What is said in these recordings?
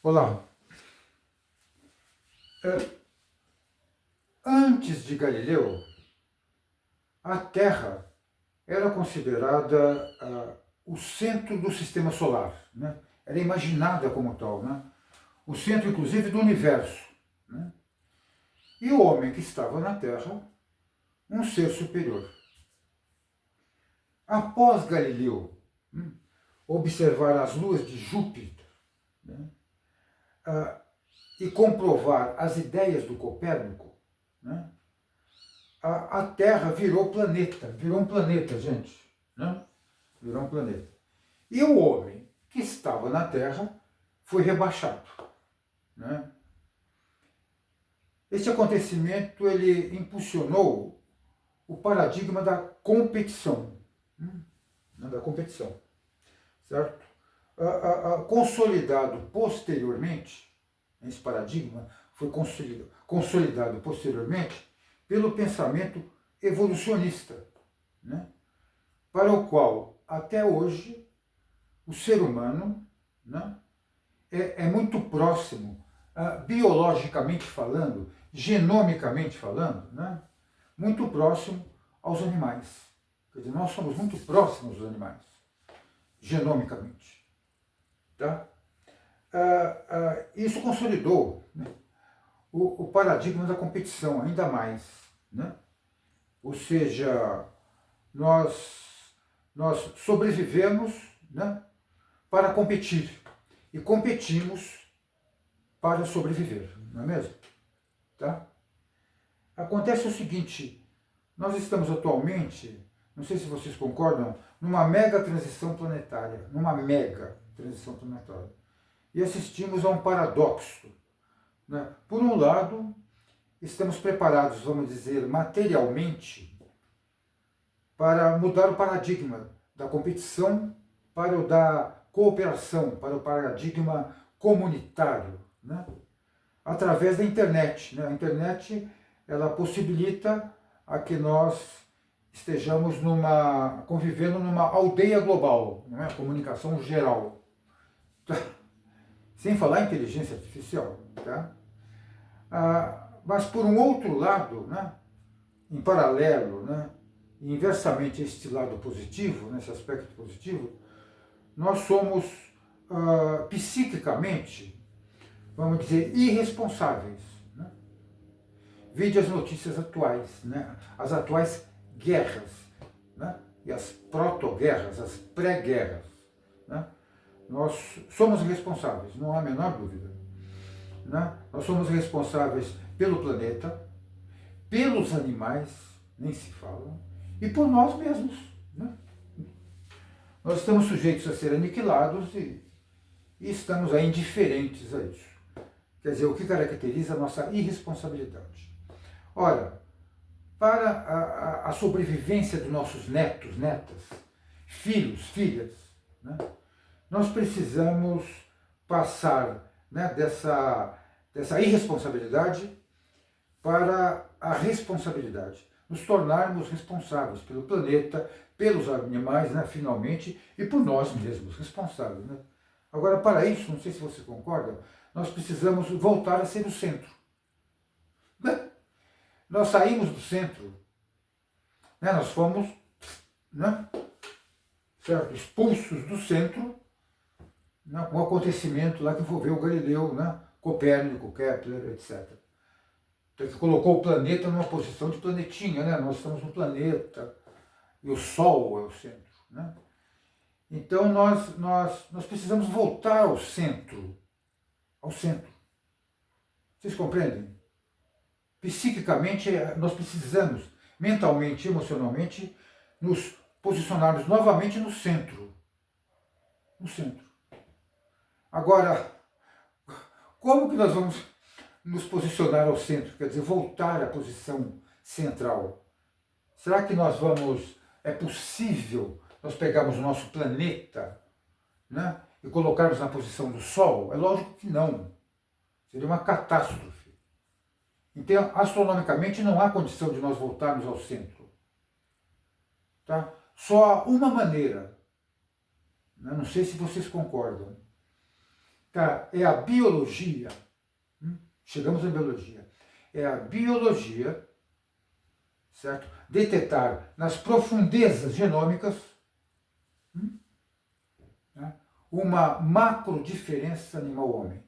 Olá. É, Antes de Galileu, a Terra era considerada o centro do sistema solar, né? Era imaginada como tal, né? O centro, inclusive, do universo, né? E o homem que estava na Terra, um ser superior. Após Galileu observar as luas de Júpiter, né? E comprovar as ideias do Copérnico, né? A Terra virou um planeta, gente, né? Virou um planeta. E o homem que estava na Terra foi rebaixado, né? Este acontecimento ele impulsionou o paradigma da competição, né? Da competição, certo? Consolidado posteriormente, esse paradigma foi consolidado posteriormente pelo pensamento evolucionista, né? Para o qual, até hoje, o ser humano, né, é muito próximo, biologicamente falando, genomicamente falando, né, muito próximo aos animais. Quer dizer, nós somos muito próximos dos animais, genomicamente. Tá? Isso consolidou, né, o paradigma da competição ainda mais, né? Ou seja, nós sobrevivemos, né, para competir e competimos para sobreviver, não é mesmo? Tá? Acontece o seguinte, nós estamos atualmente, não sei se vocês concordam, numa mega transição planetária, e assistimos a um paradoxo, né? Por um lado, estamos preparados, vamos dizer, materialmente, para mudar o paradigma da competição para o da cooperação, para o paradigma comunitário, né? Através da internet, né? A internet ela possibilita a que nós estejamos convivendo numa aldeia global, não é? Comunicação geral, sem falar em inteligência artificial, tá? Mas por um outro lado, né? Em paralelo, né? Inversamente a este lado positivo, nesse aspecto positivo, nós somos psiquicamente, vamos dizer, irresponsáveis. Né? Vide as notícias atuais, né? As atuais guerras, né? E as proto-guerras, as pré-guerras. Né? Nós somos responsáveis, não há a menor dúvida. Né? Nós somos responsáveis pelo planeta, pelos animais, nem se fala, e por nós mesmos. Né? Nós estamos sujeitos a ser aniquilados e estamos aí indiferentes a isso. Quer dizer, o que caracteriza a nossa irresponsabilidade. Ora, para a sobrevivência dos nossos netos, netas, filhos, filhas, né, nós precisamos passar, né, dessa irresponsabilidade para a responsabilidade. Nos tornarmos responsáveis pelo planeta, pelos animais, né, finalmente, e por nós mesmos, responsáveis. Né? Agora, para isso, não sei se você concorda, nós precisamos voltar a ser o centro. Né? Nós saímos do centro, né? Nós fomos, né, certo, expulsos do centro, né, com o acontecimento lá que envolveu Galileu, né, Copérnico, Kepler, etc. Então, que colocou o planeta numa posição de planetinha, né? Nós estamos no planeta e o Sol é o centro, né? Então nós precisamos voltar ao centro, ao centro. Vocês compreendem? Psiquicamente nós precisamos, mentalmente, emocionalmente, nos posicionarmos novamente no centro, no centro. Agora, como que nós vamos nos posicionar ao centro, quer dizer, voltar à posição central? Será que é possível nós pegarmos o nosso planeta, né, e colocarmos na posição do Sol? É lógico que não. Seria uma catástrofe. Então, astronomicamente, não há condição de nós voltarmos ao centro. Tá? Só há uma maneira. Né? Não sei se vocês concordam. tá? É a biologia. Chegamos à biologia. É a biologia, certo? Detectar nas profundezas genômicas uma macro diferença animal-homem.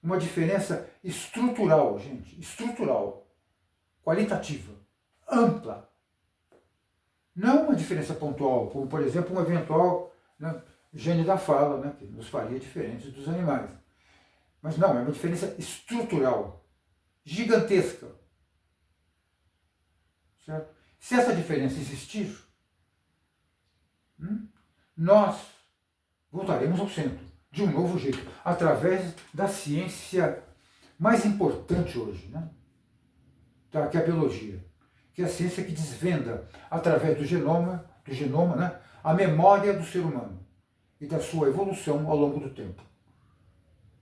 Uma diferença estrutural, gente, estrutural, qualitativa, ampla. Não uma diferença pontual, como, por exemplo, um eventual, né, gene da fala, né, que nos faria diferentes dos animais. Mas não, é uma diferença estrutural, gigantesca. Certo? Se essa diferença existir, nós voltaremos ao centro, de um novo jeito, através da ciência mais importante hoje, né? Tá, que é a biologia, que é a ciência que desvenda, através do genoma, né, a memória do ser humano e da sua evolução ao longo do tempo.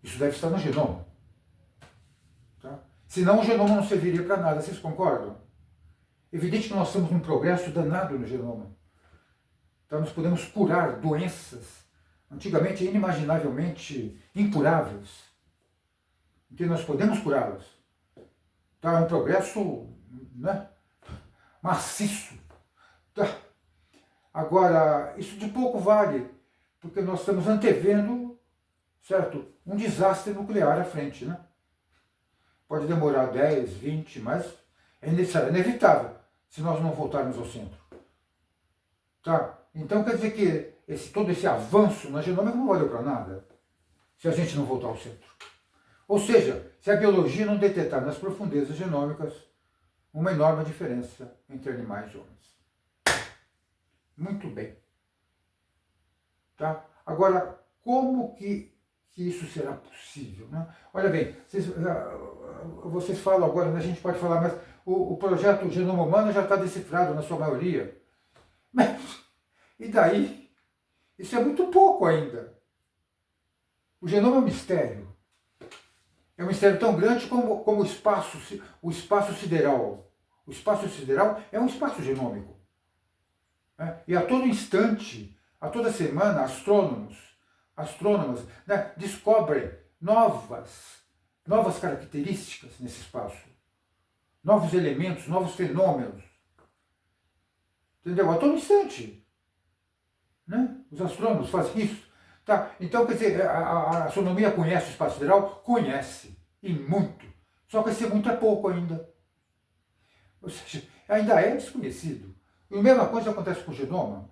Isso deve estar no genoma. Tá? Senão o genoma não serviria para nada, vocês concordam? Evidente que nós estamos num progresso danado no genoma. Então nós podemos curar doenças antigamente inimaginavelmente incuráveis. Então nós podemos curá-las. Tá? É um progresso, né, maciço. Tá? Agora, isso de pouco vale, porque nós estamos antevendo, certo, um desastre nuclear à frente. Né? Pode demorar 10, 20, mas é inevitável se nós não voltarmos ao centro. Tá? Então quer dizer que todo esse avanço na genômica não valeu para nada se a gente não voltar ao centro. Ou seja, se a biologia não detectar nas profundezas genômicas uma enorme diferença entre animais e homens. Muito bem. Tá? Agora, como que isso será possível? Né? Olha bem, vocês falam agora, a gente pode falar, mas o projeto Genoma Humano já está decifrado na sua maioria. Mas, e daí? Isso é muito pouco ainda. O genoma é um mistério. É um mistério tão grande como o espaço sideral. O espaço sideral é um espaço genômico. E a todo instante, a toda semana, astrônomos, né, descobrem novas características nesse espaço. Novos elementos, novos fenômenos. Entendeu? A todo instante. Né? Os astrônomos fazem isso. Tá? Então, quer dizer, a astronomia conhece o espaço sideral? Conhece. E muito. Só que esse muito é pouco ainda. Ou seja, ainda é desconhecido. E a mesma coisa acontece com o genoma.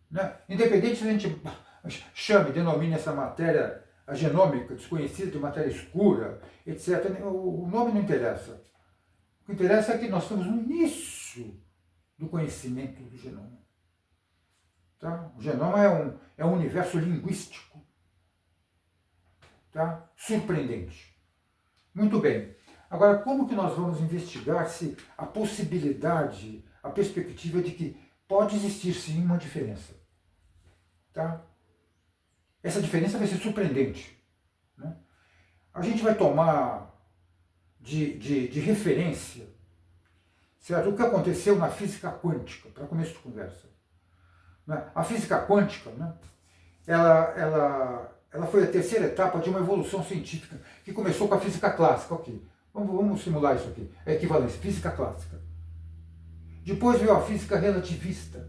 Né? Independente se a gente denomine essa matéria a genômica, desconhecida, de matéria escura, etc. O nome não interessa. O que interessa é que nós estamos no início do conhecimento do genoma. Tá? O genoma é um universo linguístico, tá? Surpreendente. Muito bem. Agora, como que nós vamos investigar se a possibilidade, a perspectiva de que pode existir sim uma diferença? Tá? Essa diferença vai ser surpreendente. Né? A gente vai tomar de referência, certo? O que aconteceu na física quântica, para começo de conversa. A física quântica, né, ela foi a terceira etapa de uma evolução científica que começou com a física clássica. Okay. Vamos simular isso aqui. É equivalência, física clássica. Depois veio a física relativista.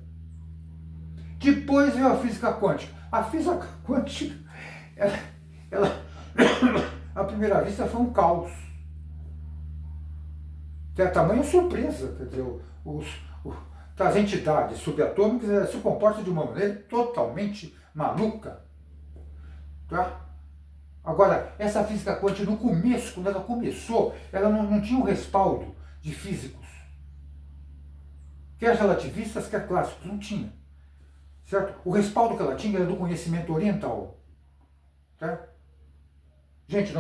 Depois veio a física quântica. A física quântica, ela à primeira vista, foi um caos. Tem a tamanha surpresa, quer dizer, as entidades subatômicas se comportam de uma maneira totalmente maluca. Tá? Agora, essa física quântica, no começo, quando ela começou, ela não tinha um respaldo de físicos. Quer relativistas, quer clássicos, não tinha. Certo? O respaldo que ela tinha era do conhecimento oriental. Tá? Gente,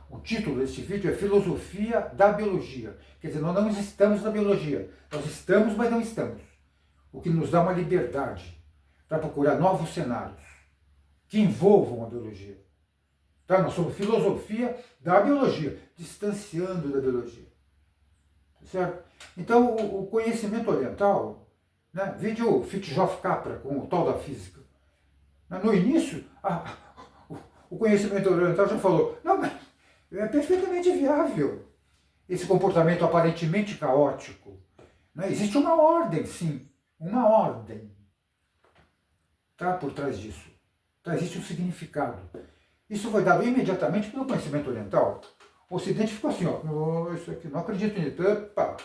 o título deste vídeo é Filosofia da Biologia. Quer dizer, nós não estamos na biologia. Nós estamos, mas não estamos. O que nos dá uma liberdade para procurar novos cenários que envolvam a biologia. Tá? Nós somos filosofia da biologia, distanciando da biologia. Certo? Então, o conhecimento oriental, né, vídeo Fritjof Capra com o tal da física. No início, o conhecimento oriental já falou, não, mas é perfeitamente viável esse comportamento aparentemente caótico. Né? Existe uma ordem, sim, uma ordem, tá, por trás disso. Tá? Existe um significado. Isso foi dado imediatamente pelo conhecimento oriental. O Ocidente ficou assim, ó, oh, isso aqui, não acredito nisso, opa.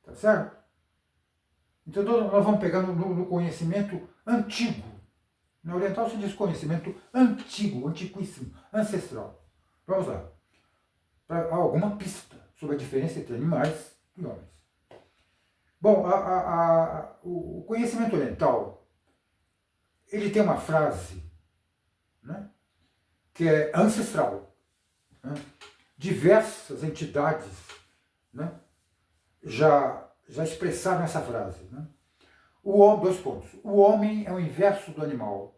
Tá certo? Então nós vamos pegar no conhecimento antigo. No oriental se diz conhecimento antigo, antiquíssimo, ancestral. Vamos lá. Para alguma pista sobre a diferença entre animais e homens. Bom, o conhecimento oriental, ele tem uma frase, né, que é ancestral. Né? Diversas entidades, né, já expressaram essa frase. Né? Dois pontos. O homem é o inverso do animal.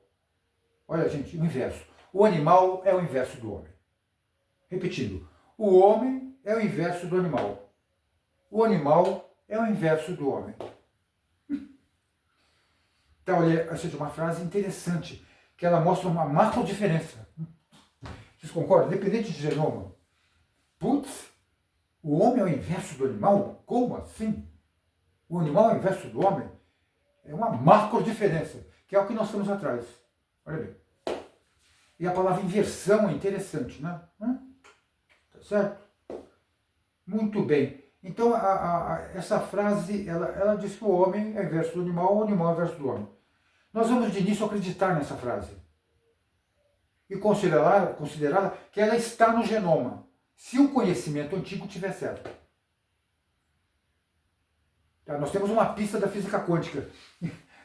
Olha, gente, o inverso. O animal é o inverso do homem. Repetindo, o homem é o inverso do animal. O animal é o inverso do homem. Então, olha, essa é uma frase interessante, que ela mostra uma macro diferença. Vocês concordam? Independente de genoma. Putz, o homem é o inverso do animal? Como assim? O animal é o inverso do homem? É uma macro diferença, que é o que nós estamos atrás. Olha bem. E a palavra inversão é interessante, né? Tá certo? Muito bem. Então, essa frase, ela diz que o homem é o inverso do animal, o animal é o inverso do homem. Nós vamos de início acreditar nessa frase. E considerá-la que ela está no genoma, se o conhecimento antigo tiver certo. Tá? Nós temos uma pista da física quântica.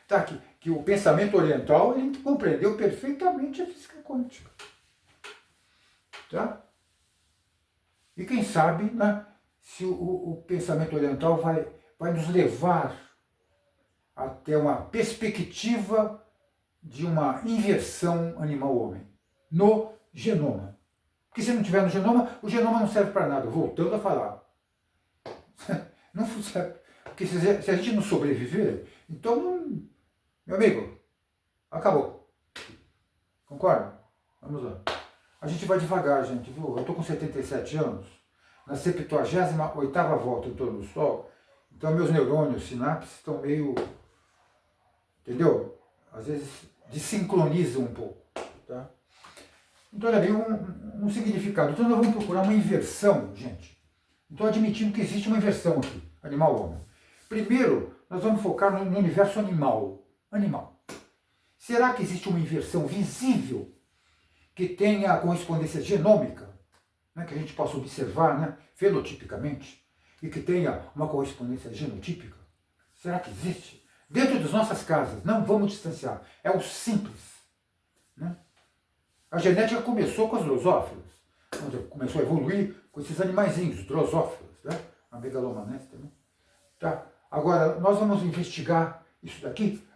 Tá? Que o pensamento oriental ele compreendeu perfeitamente a física quântica. Tá? E quem sabe, né, se o pensamento oriental vai nos levar até uma perspectiva de uma inversão animal-homem no genoma. Porque se não tiver no genoma, o genoma não serve para nada. Voltando a falar. Não serve. Porque se a gente não sobreviver, então, meu amigo, acabou. Concorda? Vamos lá. A gente vai devagar, gente, viu? Eu estou com 77 anos, na 78ª volta em torno do Sol, então meus neurônios, sinapses, estão meio, entendeu? Às vezes desincronizam um pouco, tá? Então, olha bem, um significado. Então nós vamos procurar uma inversão, gente. Então admitindo que existe uma inversão aqui, animal-homem. Primeiro, nós vamos focar no universo animal. Animal. Será que existe uma inversão visível que tenha correspondência genômica, né, que a gente possa observar, né, fenotipicamente, e que tenha uma correspondência genotípica? Será que existe? Dentro das nossas casas, não vamos distanciar, é o simples. Né? A genética começou com as drosófilas, onde começou a evoluir com esses animaizinhos, drosófilas, né? A megalomanés também. Tá? Agora, nós vamos investigar isso daqui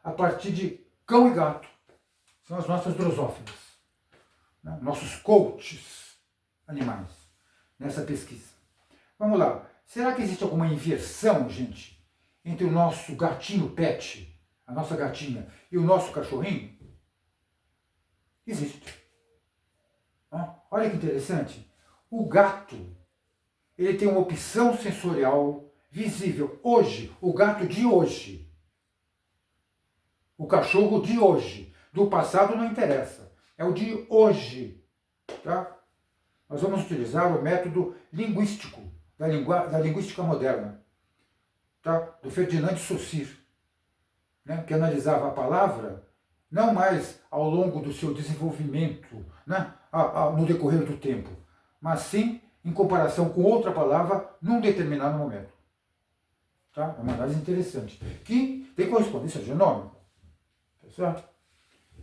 a partir de cão e gato. São as nossas drosófilas, né? Nossos coaches animais, nessa pesquisa. Vamos lá. Será que existe alguma inversão, gente, entre o nosso gatinho pet, a nossa gatinha, e o nosso cachorrinho? Existe. Olha que interessante. O gato, ele tem uma opção sensorial visível. Hoje, o gato de hoje. O cachorro de hoje. Do passado não interessa. É o de hoje. Tá? Nós vamos utilizar o método linguístico, da linguística moderna. Tá? Do Ferdinand de Saussure, né? Que analisava a palavra não mais ao longo do seu desenvolvimento, né? No decorrer do tempo, mas sim em comparação com outra palavra num determinado momento. Tá? É uma análise interessante, que tem correspondência genômica. Tá certo?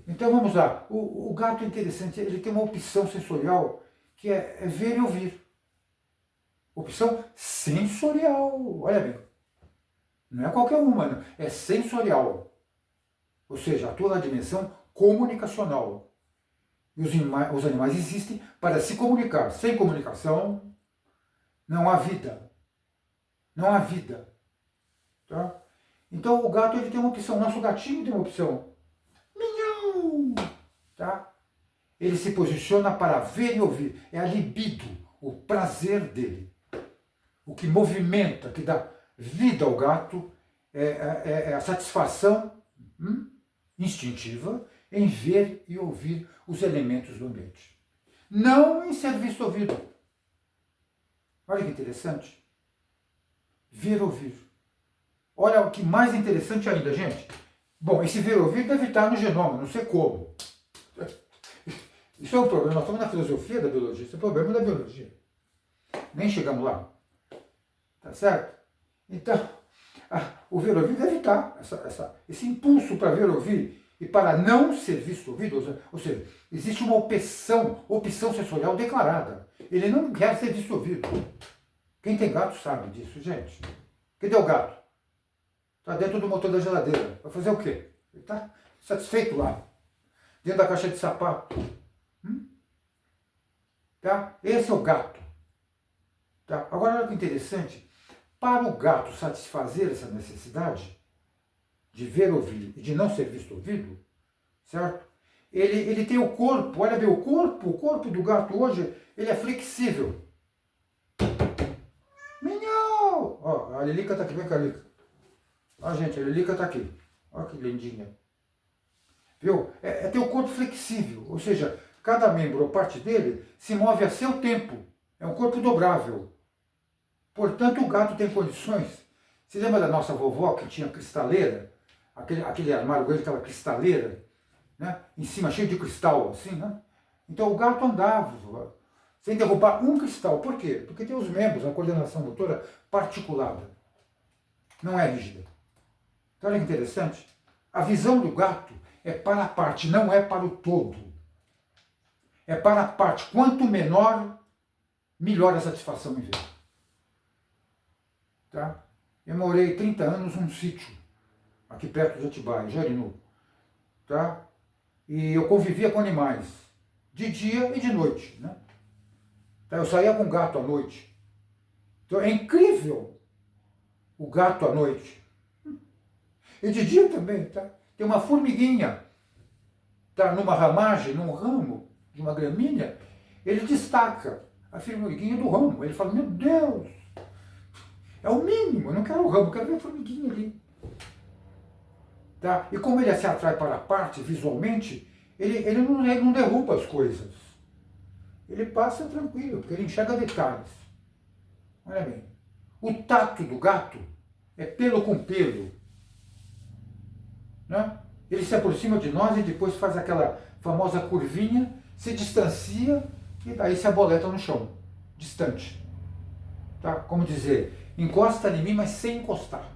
Então vamos lá. O gato é interessante, ele tem uma opção sensorial que é ver e ouvir. Opção sensorial. Olha bem. Não é qualquer uma, não. É sensorial. Ou seja, atua na dimensão comunicacional. E os animais existem para se comunicar. Sem comunicação, não há vida. Não há vida. Tá? Então o gato ele tem uma opção. Nosso gatinho tem uma opção. Minhau! tá? Ele se posiciona para ver e ouvir. É a libido, o prazer dele. O que movimenta, que dá vida ao gato, é a satisfação instintiva em ver e ouvir os elementos do ambiente. Não em ser visto ouvido. Olha que interessante. Ver e ouvir. Olha o que mais interessante ainda, gente. Bom, esse ver e ouvir deve estar no genoma, não sei como. Isso é um problema, nós estamos na filosofia da biologia, isso é um problema da biologia. Nem chegamos lá. Tá certo? Então, o ver e ouvir deve estar, esse impulso para ver e ouvir e para não ser visto ouvido, ou seja, existe uma opção sensorial declarada. Ele não quer ser visto ouvido. Quem tem gato sabe disso, gente. Cadê o gato? Está dentro do motor da geladeira. Vai fazer o quê? Ele está satisfeito lá. Dentro da caixa de sapato. Tá? Esse é o gato. Tá? Agora, olha que interessante. Para o gato satisfazer essa necessidade de ver, ouvir e de não ser visto ouvido, certo? Ele tem o corpo, olha bem, o corpo do gato hoje, ele é flexível. Minhão! Ó, a Lilica tá aqui, vem cá, Lilica. Ó, gente, a Lilica tá aqui. Ó que lindinha. Viu? É ter o corpo flexível, ou seja, cada membro ou parte dele se move a seu tempo. É um corpo dobrável. Portanto, o gato tem condições. Você lembra da nossa vovó que tinha cristaleira? Aquele armário grande, aquela cristaleira, né? Em cima cheio de cristal, assim, né? Então o gato andava sem derrubar um cristal. Por quê? Porque tem os membros, a coordenação motora particulada. Não é rígida. Então olha que interessante. A visão do gato é para a parte, não é para o todo. É para a parte. Quanto menor, melhor a satisfação em ver. Tá? Eu morei 30 anos num sítio, aqui perto de Atibaia, Jarinu. Tá? E eu convivia com animais, de dia e de noite. Né? Tá? Eu saía com gato à noite. Então é incrível o gato à noite. E de dia também, tá? Tem uma formiguinha, tá? Numa ramagem, num ramo de uma gramínea, ele destaca a formiguinha do ramo. Ele fala, meu Deus, é o mínimo, eu não quero o ramo, eu quero ver a formiguinha ali. Tá? E como ele se atrai para a parte visualmente, ele não derruba as coisas. Ele passa tranquilo, porque ele enxerga detalhes. Olha bem, o tato do gato é pelo com pelo. Né? Ele se aproxima de nós e depois faz aquela famosa curvinha, se distancia e daí se aboleta no chão, distante. Tá? Como dizer, encosta em mim, mas sem encostar.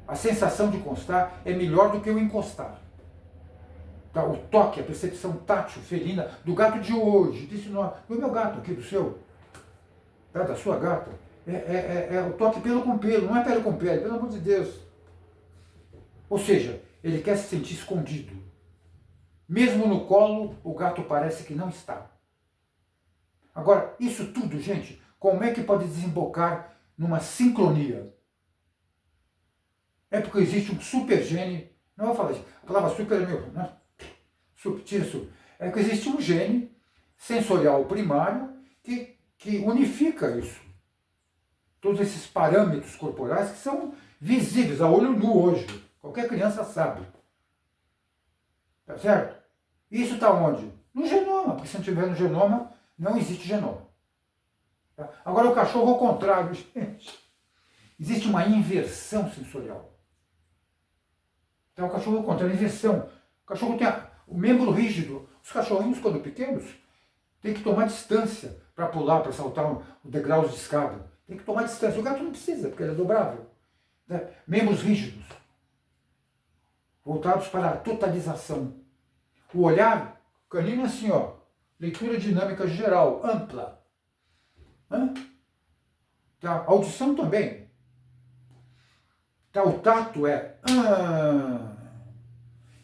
A sensação de encostar é melhor do que o encostar. Tá? O toque, a percepção tátil, felina, do gato de hoje, do meu gato aqui, do seu, tá? Da sua gata, é o toque pelo com pelo, não é pele com pele, pelo amor de Deus. Ou seja, ele quer se sentir escondido. Mesmo no colo, o gato parece que não está. Agora, isso tudo, gente, como é que pode desembocar numa sincronia? É porque existe um super gene, não vou falar isso, a palavra super é meu, né? Tira super. É que existe um gene sensorial primário que unifica isso. Todos esses parâmetros corporais que são visíveis a olho nu hoje. Qualquer criança sabe. Tá certo? Isso está onde? No genoma, porque se não tiver no genoma, não existe genoma. Tá? Agora o cachorro ao contrário, gente. Existe uma inversão sensorial. Então o cachorro ao contrário, inversão. O cachorro tem o membro rígido. Os cachorrinhos, quando pequenos, tem que tomar distância para pular, para saltar o degrau de escada. Tem que tomar distância. O gato não precisa, porque ele é dobrável. Né? Membros rígidos, voltados para a totalização. O olhar, o canino é assim, ó, leitura dinâmica geral, ampla. Tá? A audição também. Tá? O tato é...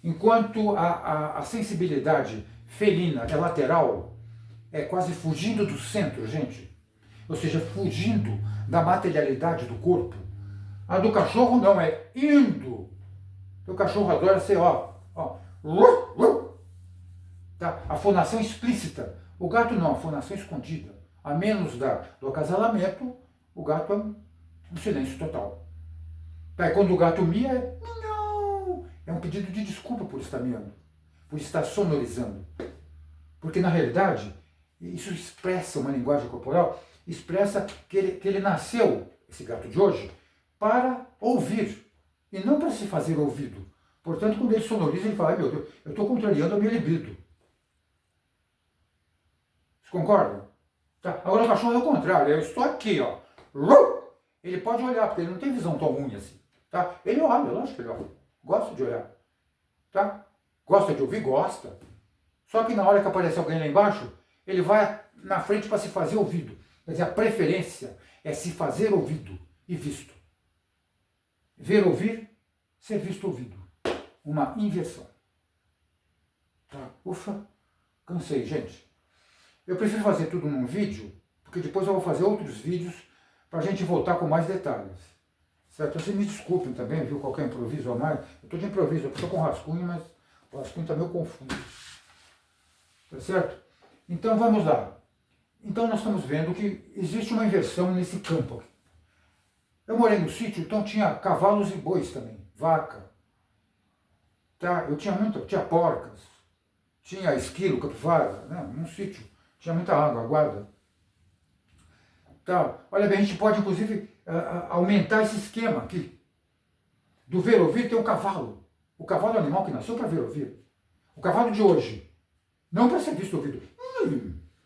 Enquanto a sensibilidade felina é lateral, é quase fugindo do centro, gente. Ou seja, fugindo da materialidade do corpo. A do cachorro não, é indo. O cachorro adora ser, ó. Tá? A fonação explícita. O gato não, a fonação escondida. A menos do acasalamento, o gato é um silêncio total. Tá? E quando o gato mia, é um pedido de desculpa por estar miando, por estar sonorizando. Porque, na realidade, isso expressa uma linguagem corporal, expressa que ele nasceu, esse gato de hoje, para ouvir, e não para se fazer ouvido. Portanto, quando ele sonoriza, ele fala, ai meu Deus, eu estou contrariando a minha libido. Vocês concordam? Tá? Agora o cachorro é o contrário, eu estou aqui, ó. Ele pode olhar, porque ele não tem visão tão ruim assim. Tá? Ele olha, lógico que ele olha. Gosta de olhar. Tá? Gosta de ouvir? Gosta. Só que na hora que aparece alguém lá embaixo, ele vai na frente para se fazer ouvido. Quer dizer, a preferência é se fazer ouvido e visto. Ver, ouvir, ser visto, ouvido. Uma inversão. Tá? Ufa, cansei, gente. Eu prefiro fazer tudo num vídeo, porque depois eu vou fazer outros vídeos para a gente voltar com mais detalhes. Certo? Vocês me desculpem também, viu, qualquer improviso a mais. Eu estou de improviso, eu estou com rascunho, mas o rascunho está meio confuso. Tá certo? Então vamos lá. Então nós estamos vendo que existe uma inversão nesse campo aqui. Eu morei no sítio, então tinha cavalos e bois também, vaca. Tá? Eu tinha porcas, tinha esquilo, capivara, né? Num sítio. Tinha muita água, guarda. Tá? Olha bem, a gente pode inclusive aumentar esse esquema aqui. Do ver-ouvir tem o cavalo. O cavalo é o animal que nasceu para ver-ouvir. O cavalo de hoje, não para ser visto ouvido.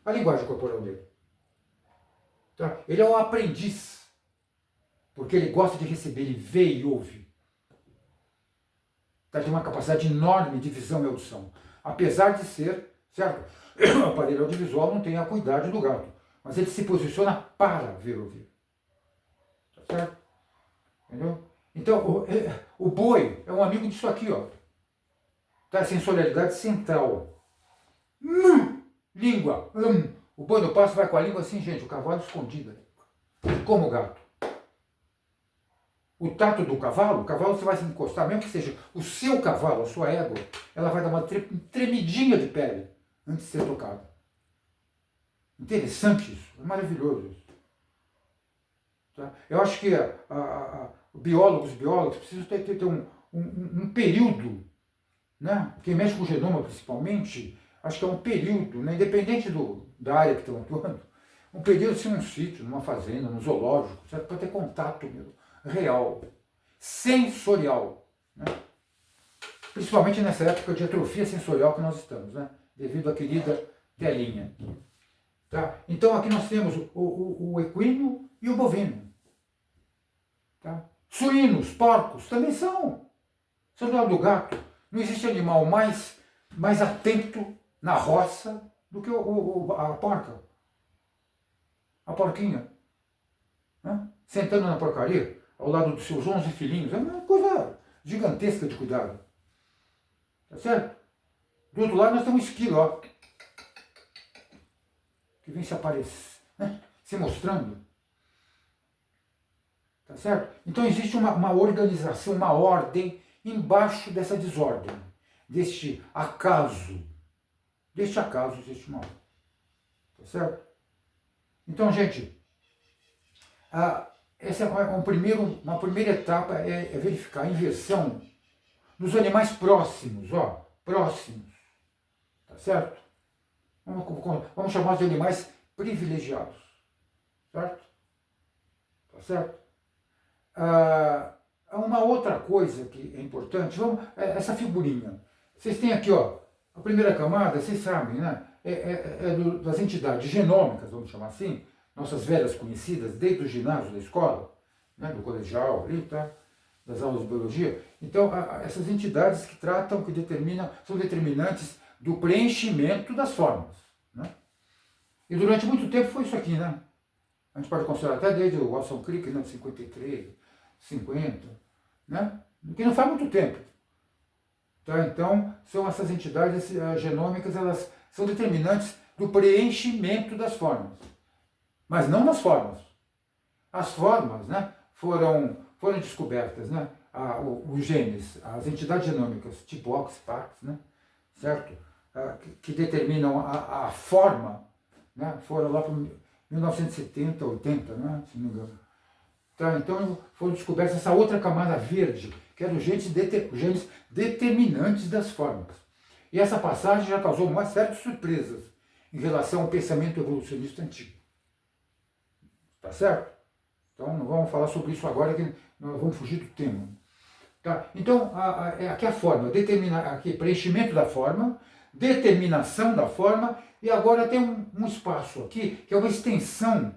A linguagem corporal dele. Tá? Ele é o aprendiz. Porque ele gosta de receber, ele vê e ouve. Tá? Tem uma capacidade enorme de visão e audição. Apesar de ser, certo? O aparelho audiovisual não tem a acuidade do gato. Mas ele se posiciona para ver e ouvir. Tá certo? Entendeu? Então, o boi é um amigo disso aqui, ó. Tá? Sensorialidade central. Língua. O boi no passo vai com a língua assim, gente, o cavalo escondido. Como o gato. O tato do cavalo, o cavalo você vai se encostar, mesmo que seja o seu cavalo, a sua égua, ela vai dar uma tremidinha de pele antes de ser tocada. Interessante isso, é maravilhoso isso. Tá? Eu acho que os biólogos precisam ter um período, né? Quem mexe com o genoma principalmente, acho que é um período, né? Independente da área que estão atuando, um período assim num sítio, numa fazenda, num zoológico, para ter contato mesmo, real, sensorial, né? Principalmente nessa época de atrofia sensorial que nós estamos, né? Devido à querida telinha. Tá? Então aqui nós temos o equino e o bovino. Tá? Suínos, porcos, também são. São do lado do gato. Não existe animal mais atento na roça do que a porca. A porquinha. Né? Sentando na porcaria, ao lado dos seus 11 filhinhos. É uma coisa gigantesca de cuidado. Tá certo? Do outro lado nós temos um esquilo, ó, que vem se aparecer, né? Se mostrando. Tá certo? Então existe uma organização, uma ordem embaixo dessa desordem, deste acaso. Deste acaso existe uma ordem. Tá certo? Então, gente, essa é uma primeira etapa, é verificar a inversão nos animais próximos, ó, próximos. Tá certo? Vamos chamar de animais privilegiados. Certo? Tá certo? Uma outra coisa que é importante, essa figurinha. Vocês têm aqui, ó, a primeira camada, vocês sabem, né? Das entidades genômicas, vamos chamar assim, nossas velhas conhecidas, desde o ginásio da escola, né, do colegial ali, tá? Das aulas de biologia. Então, essas entidades que tratam, que determinam, são determinantes do preenchimento das formas. Né? E durante muito tempo foi isso aqui, né? A gente pode considerar até desde o Watson Crick, né, de 53, 50, né? Que não faz muito tempo. Tá? Então, são essas entidades genômicas, elas são determinantes do preenchimento das formas. Mas não das formas. As formas, né, foram descobertas, né? Os genes, as entidades genômicas, tipo Oxpax, né? Certo? que determinam a forma, né? Foram lá para 1970, 80, né? Se não me engano. Tá? Então foram descobertas essa outra camada verde, que eram os genes determinantes das formas. E essa passagem já causou uma série de surpresas em relação ao pensamento evolucionista antigo. Tá certo? Então não vamos falar sobre isso agora, que nós vamos fugir do tema. Tá? Então, aqui a forma, aqui, preenchimento da forma, determinação da forma, e agora tem um espaço aqui, que é uma extensão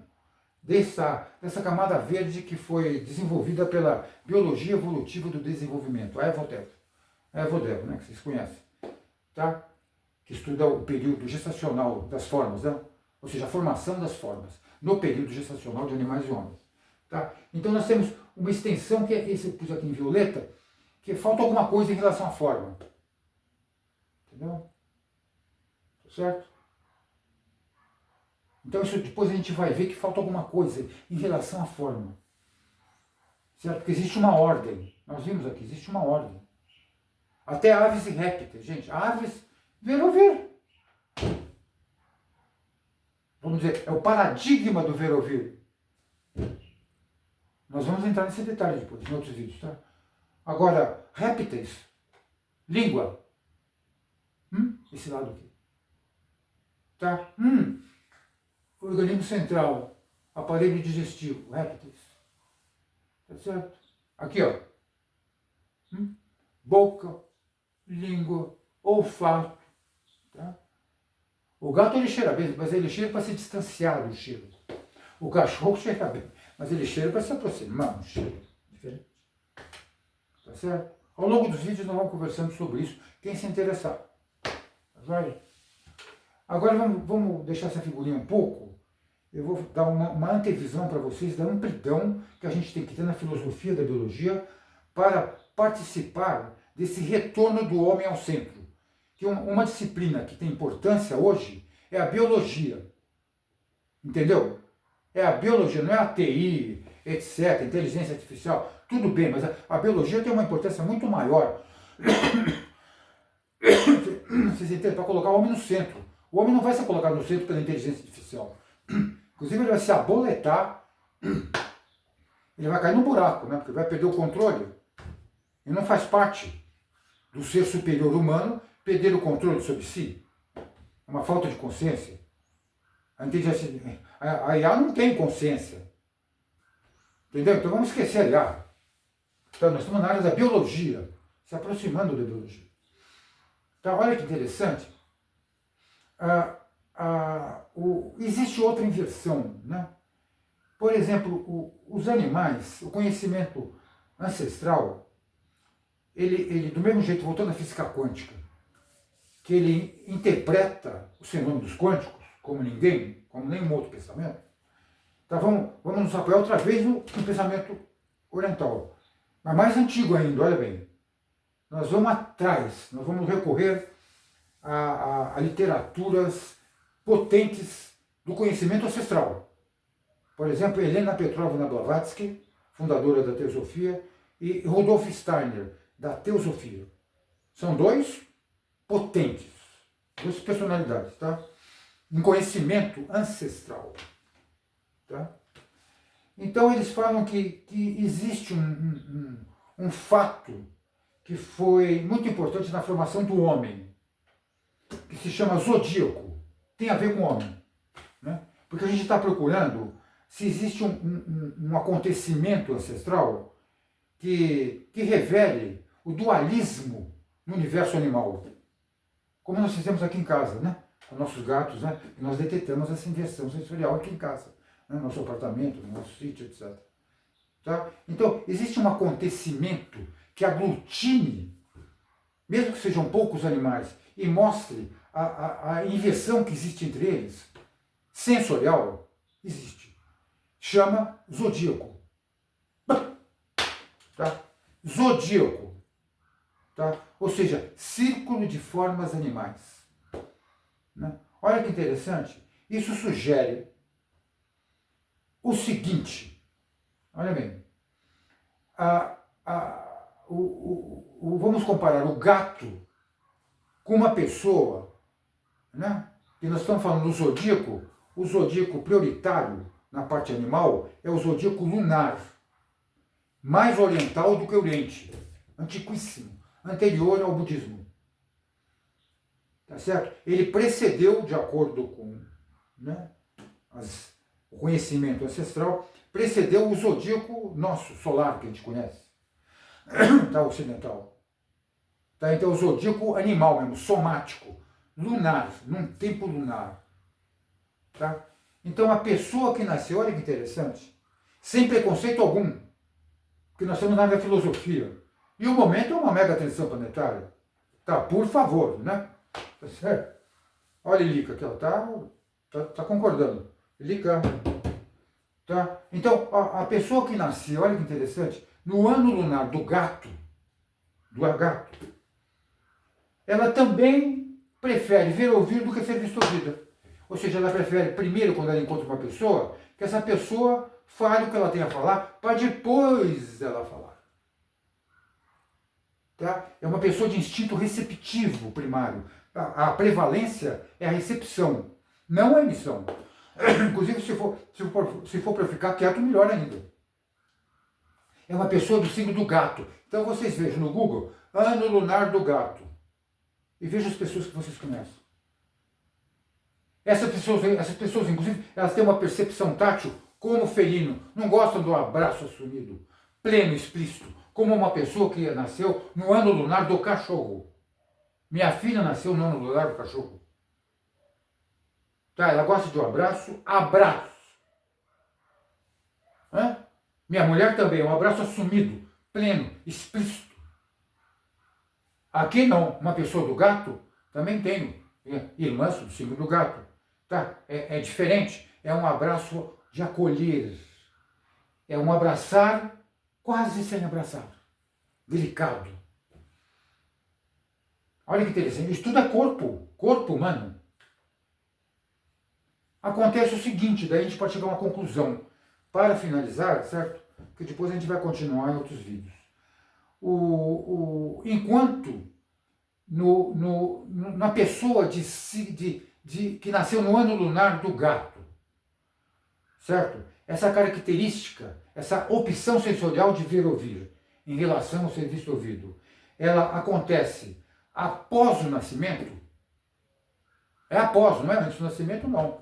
dessa camada verde que foi desenvolvida pela biologia evolutiva do desenvolvimento, a Evodev, né, que vocês conhecem, tá? Que estuda o período gestacional das formas, né? Ou seja, a formação das formas no período gestacional de animais e homens. Tá? Então nós temos uma extensão, que é esse eu pus aqui em violeta, que falta alguma coisa em relação à forma. Entendeu? Certo? Então isso depois a gente vai ver que falta alguma coisa em relação à forma. Certo? Porque existe uma ordem. Nós vimos aqui, existe uma ordem. Até aves e répteis, gente. Aves, ver ouvir. Vamos dizer, é o paradigma do ver ouvir. Nós vamos entrar nesse detalhe depois, em outros vídeos, tá? Agora, répteis, língua. Esse lado aqui. Tá? Organismo central, aparelho digestivo, répteis. Tá certo? Aqui, ó. Boca, língua, olfato. Tá? O gato ele cheira bem, mas ele cheira para se distanciar do cheiro. O cachorro cheira bem, mas ele cheira para se aproximar do cheiro. Diferente. Tá certo? Ao longo dos vídeos nós vamos conversando sobre isso, quem se interessar. Vai. Agora vamos deixar essa figurinha um pouco. Eu vou dar uma antevisão para vocês da amplidão que a gente tem que ter na filosofia da biologia para participar desse retorno do homem ao centro. Que uma disciplina que tem importância hoje é a biologia. Entendeu? É a biologia, não é a TI, etc., inteligência artificial. Tudo bem, mas a biologia tem uma importância muito maior. Vocês entendem? Para colocar o homem no centro. O homem não vai ser colocado no centro pela inteligência artificial. Inclusive ele vai se aboletar, ele vai cair no buraco, né? Porque vai perder o controle. E não faz parte do ser superior humano perder o controle sobre si. É uma falta de consciência. A IA não tem consciência. Entendeu? Então vamos esquecer a IA. Então nós estamos na área da biologia, se aproximando da biologia. Então olha que interessante. Existe outra inversão, né? Por exemplo, os animais, o conhecimento ancestral, ele do mesmo jeito, voltando à física quântica, que ele interpreta os fenômenos quânticos como ninguém, como nenhum outro pensamento. Então vamos nos apoiar outra vez no pensamento oriental, mas mais antigo ainda, olha bem. Nós vamos atrás, nós vamos recorrer a literaturas potentes do conhecimento ancestral. Por exemplo, Helena Petrovna Blavatsky, fundadora da Teosofia, e Rudolf Steiner, da Teosofia. São dois potentes, duas personalidades, tá? Em conhecimento ancestral. Tá? Então eles falam que existe um fato que foi muito importante na formação do homem, que se chama zodíaco, tem a ver com o homem. Né? Porque a gente está procurando se existe um acontecimento ancestral que revele o dualismo no universo animal. Como nós fizemos aqui em casa, né? Com nossos gatos, né? E nós detectamos essa inversão sensorial aqui em casa, né? No nosso apartamento, no nosso sítio, etc. Tá? Então, existe um acontecimento que aglutine, mesmo que sejam poucos animais, e mostre a inversão que existe entre eles, sensorial, existe. Chama zodíaco. Tá? Zodíaco. Tá? Ou seja, círculo de formas animais. Né? Olha que interessante. Isso sugere o seguinte. Olha bem. Vamos comparar o gato com uma pessoa né? E nós estamos falando do zodíaco, o zodíaco prioritário na parte animal é o zodíaco lunar, mais oriental do que oriente, antiquíssimo, anterior ao budismo. Tá certo? Ele precedeu, de acordo com, né, o conhecimento ancestral, precedeu o zodíaco nosso, solar, que a gente conhece, tá, ocidental. Tá? Então, o zodíaco animal mesmo, somático, lunar, num tempo lunar. Tá? Então, a pessoa que nasceu, olha que interessante, sem preconceito algum, porque nós estamos na área da filosofia, e o momento é uma mega tensão planetária. Tá, por favor, né? Tá certo? Olha, Lica, aqui, ó, tá concordando. Lica. Tá? Então, a pessoa que nasceu, olha que interessante, no ano lunar do gato, ela também prefere ver ouvir do que ser vista ouvida. Ou seja, ela prefere, primeiro, quando ela encontra uma pessoa, que essa pessoa fale o que ela tem a falar, para depois ela falar. Tá? É uma pessoa de instinto receptivo primário. A prevalência é a recepção, não a emissão. Inclusive, se for para ficar quieto, melhor ainda. É uma pessoa do signo do gato. Então vocês vejam no Google, ano lunar do gato. E vejam as pessoas que vocês conhecem. Essas pessoas, inclusive, elas têm uma percepção tátil como felino. Não gostam do abraço assumido, pleno, explícito. Como uma pessoa que nasceu no ano lunar do cachorro. Minha filha nasceu no ano lunar do cachorro. Tá, ela gosta de um abraço. Hã? Minha mulher também, um abraço assumido, pleno, explícito. Aqui não, uma pessoa do gato, também tenho irmãs do signo do gato. Tá? É diferente, é um abraço de acolher. É um abraçar quase sem abraçar. Delicado. Olha que interessante, isso tudo é corpo humano. Acontece o seguinte, daí a gente pode chegar a uma conclusão. Para finalizar, certo? Porque depois a gente vai continuar em outros vídeos. Enquanto na pessoa que nasceu no ano lunar do gato, certo? Essa característica, essa opção sensorial de ver ouvir em relação ao ser visto ouvido, ela acontece após o nascimento? É após, não é antes do nascimento, não.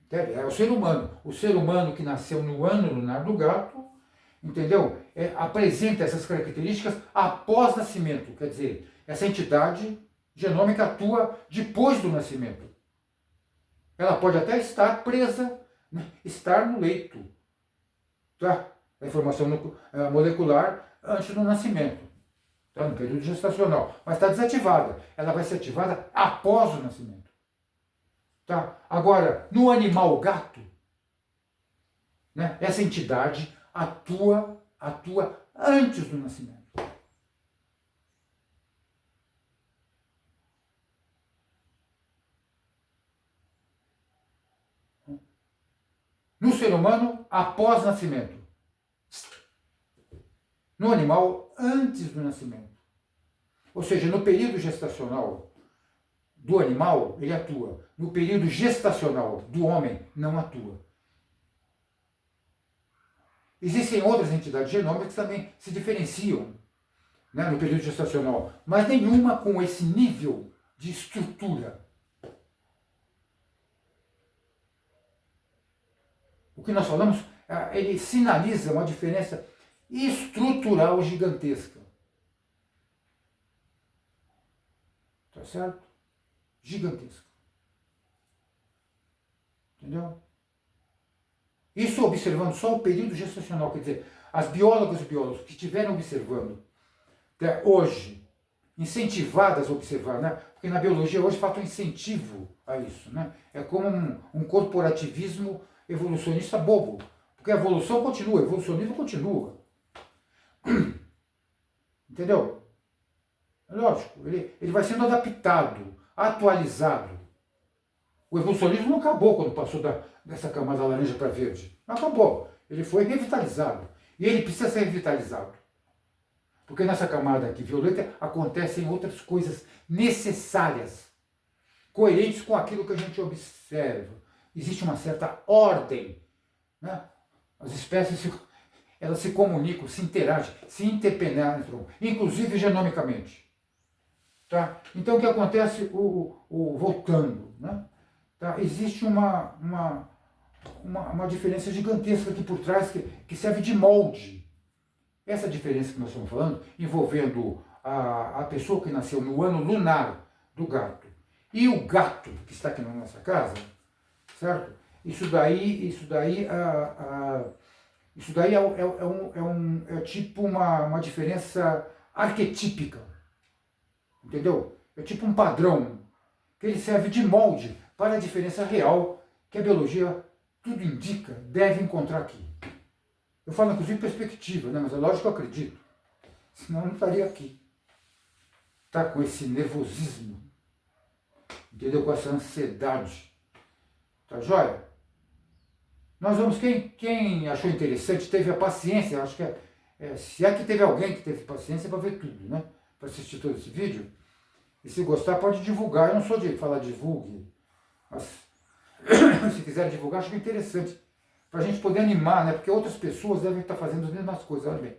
É o ser humano. O ser humano que nasceu no ano lunar do gato, entendeu? Apresenta essas características após nascimento. Quer dizer, essa entidade genômica atua depois do nascimento. Ela pode até estar presa, né? Estar no leito. Tá? A informação molecular antes do nascimento. Tá? No período gestacional. Mas está desativada. Ela vai ser ativada após o nascimento. Tá? Agora, no animal gato, né, essa entidade atua antes do nascimento. No ser humano, após nascimento. No animal, antes do nascimento. Ou seja, no período gestacional do animal, ele atua. No período gestacional do homem, não atua. Existem outras entidades genômicas que também se diferenciam, né, no período gestacional, mas nenhuma com esse nível de estrutura. O que nós falamos, ele sinaliza uma diferença estrutural gigantesca. Tá certo? Gigantesca. Entendeu? Isso observando só o período gestacional, quer dizer, as biólogas e biólogos que estiveram observando até hoje, incentivadas a observar, né? Porque na biologia hoje falta um incentivo a isso, né? É como um corporativismo evolucionista bobo, porque a evolução continua, o evolucionismo continua. Entendeu? Lógico, ele vai sendo adaptado, atualizado. O evolucionismo não acabou quando passou dessa camada laranja para verde. Não acabou. Ele foi revitalizado. E ele precisa ser revitalizado. Porque nessa camada aqui violeta acontecem outras coisas necessárias coerentes com aquilo que a gente observa. Existe uma certa ordem, né? As espécies elas se comunicam, se interagem, se interpenetram, inclusive genomicamente. Tá? Então o que acontece, voltando, né? Tá? Existe uma diferença gigantesca aqui por trás que serve de molde. Essa diferença que nós estamos falando, envolvendo a pessoa que nasceu no ano lunar do gato e o gato que está aqui na nossa casa, certo? Isso daí é tipo uma diferença arquetípica, entendeu? É tipo um padrão que ele serve de molde para a diferença real que a biologia, tudo indica, deve encontrar aqui. Eu falo inclusive perspectiva, né? Mas é lógico que eu acredito, senão eu não estaria aqui. Tá com esse nervosismo, entendeu? Com essa ansiedade. Tá joia? Nós vamos, quem achou interessante, teve a paciência, acho que se é que teve alguém que teve paciência para ver tudo, né? Para assistir todo esse vídeo. E se gostar, pode divulgar. Eu não sou de falar divulgue, mas se quiser divulgar, acho que é interessante. Para a gente poder animar, né? Porque outras pessoas devem estar fazendo as mesmas coisas, olha bem.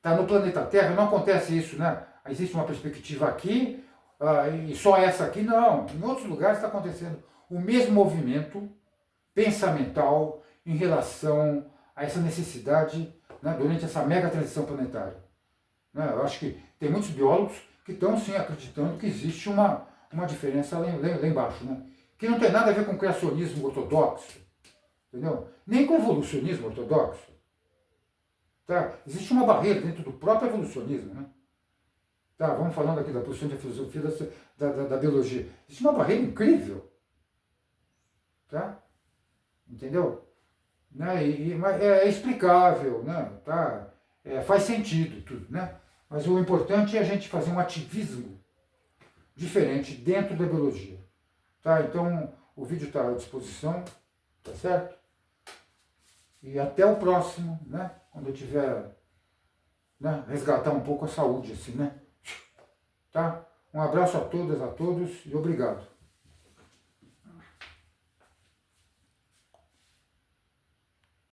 Tá no planeta Terra, não acontece isso, né? Existe uma perspectiva aqui, e só essa aqui, não. Em outros lugares está acontecendo o mesmo movimento pensamental em relação a essa necessidade, né, durante essa mega transição planetária. Né? Eu acho que tem muitos biólogos que estão sim acreditando que existe uma diferença lá embaixo, né? Que não tem nada a ver com o criacionismo ortodoxo, entendeu? Nem com o evolucionismo ortodoxo. Tá? Existe uma barreira dentro do próprio evolucionismo, né? Tá, vamos falando aqui da posição de filosofia da biologia. Existe uma barreira incrível. Tá? Entendeu? Né? Mas é explicável, né? Tá? Faz sentido tudo, né? Mas o importante é a gente fazer um ativismo diferente dentro da biologia. Tá? Então, o vídeo está à disposição, tá certo? E até o próximo, né? Quando eu tiver, né, resgatar um pouco a saúde, assim, né? Tá? Um abraço a todas, a todos e obrigado.